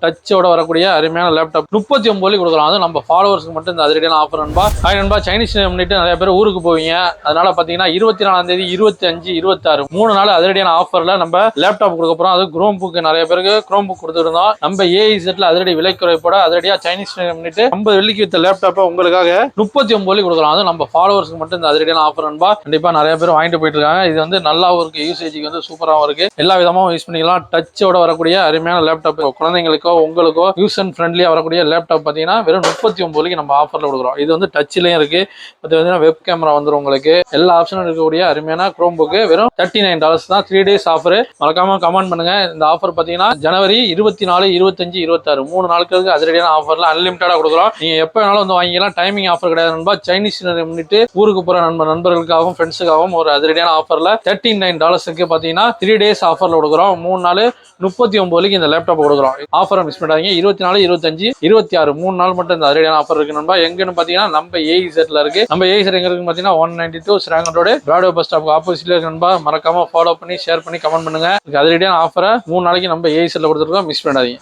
டச்சோட வரக்கூடிய அருமையான லேப்டாப் 39 கொடுக்கலாம். அது நம்ம ஃபாலோவர்ஸ்க்கு மட்டும் இந்த அதிரடியான ஆஃபர் நண்பா. நண்பா சைனீஸ் முன்னிட்டு நிறைய பேர் ஊருக்கு போவீங்க. அதனால பாத்தீங்கன்னா 24ஆம் தேதி 25 26 3 நாள் அதிரடியான ஆஃபர்ல நம்ம லேப்டாப் கொடுக்க போறோம். அது குரோம் புக் நிறைய பேருக்கு குரோம் புக் கொடுத்துருந்தோம். நம்ம ஏஇசெட்ல அதிரடி விலை குறைப்போட அதிரடியா சைனீஸ் முன்னிட்டு 50 வெள்ளிக்கு வித்த லேப்டாப்பை உங்களுக்காக 39 கொடுக்கலாம். அது நம்ம ஃபாலோவர்ஸ்க்கு மட்டும் இந்த அதிரடியான ஆஃபர் நண்பா. கண்டிப்பா நிறைய பேர் வாங்கிட்டு போயிட்டு இருக்காங்க. இது வந்து நல்லாவும் இருக்கு, யூசேஜுக்கு வந்து சூப்பராகவும் இருக்கு. எல்லா விதமாவும் யூஸ் பண்ணிக்கலாம். டச்சோட வரக்கூடிய அருமையான லேப்டாப் குழந்தைங்களுக்கோ உங்களுக்கோ யூஸ் அண்ட் ஃப்ரெண்ட்லியா வரக்கூடிய லேப்டாப் பாத்தீங்கன்னா வெறும் 39 நம்ம ஆஃபர்ல கொடுக்குறோம். இது வந்து டச்லயும் இருக்கு, வெப் கேமரா வந்துடும் உங்களுக்கு. எல்லா ஆப்ஷனும் இருக்கக்கூடிய அருமையான குரோம் புக் வெறும் $39 தான். 3 days ஆஃபர். மறக்காம கமெண்ட் பண்ணுங்க. இந்த ஆஃபர் பாத்தீங்கன்னா ஜனவரி 24 25 26 3 நாட்களுக்கு அதிரடியான ஆஃபர்ல அன்லிமிட்டடா கொடுக்குறோம். நீங்க எப்ப வேணாலும் வந்து வாங்கிக்கலாம். டைமிங் ஆஃபர் கிடையாது நண்பா. சைனீஸ் முன்னிட்டு ஊருக்கு போற நண்பர்களுக்காகவும் ஃப்ரெண்ட்ஸுக்காகவும் ஒரு அதிரடியான ஆஃபர்ல $39க்கு பாத்தீங்கன்னா 3 days ஆஃபர்ல கொடுக்குறோம். 3 நாள் 39 இந்த லேப்டாப் கொடுக்குறோம். ஆஃபரை மிஸ் பண்ணாதீங்க. 24 25 26 3 நாள் மட்டும் இந்த அதிரடியான ஆஃபர் இருக்கு நண்பா. எங்கன்னு பாத்தீங்கன்னா நம்ம ஏஇசெட்ல இருக்கு. நம்ம ஏஇசெட் எங்க இருக்கு பாத்தீங்கன்னா 192 Serangoon road Broadway bus stop ஆப்போசிட்ல இருக்கு நண்பா. மறக்காம ஃபாலோ பண்ணி ஷேர் பண்ணி கமெண்ட் பண்ணுங்க. அதிரடியான ஆஃபரை 3 நாளைக்கு நம்ம ஏஇசெட்ல கொடுத்துருக்கோம். மிஸ் பண்ணாதீங்க.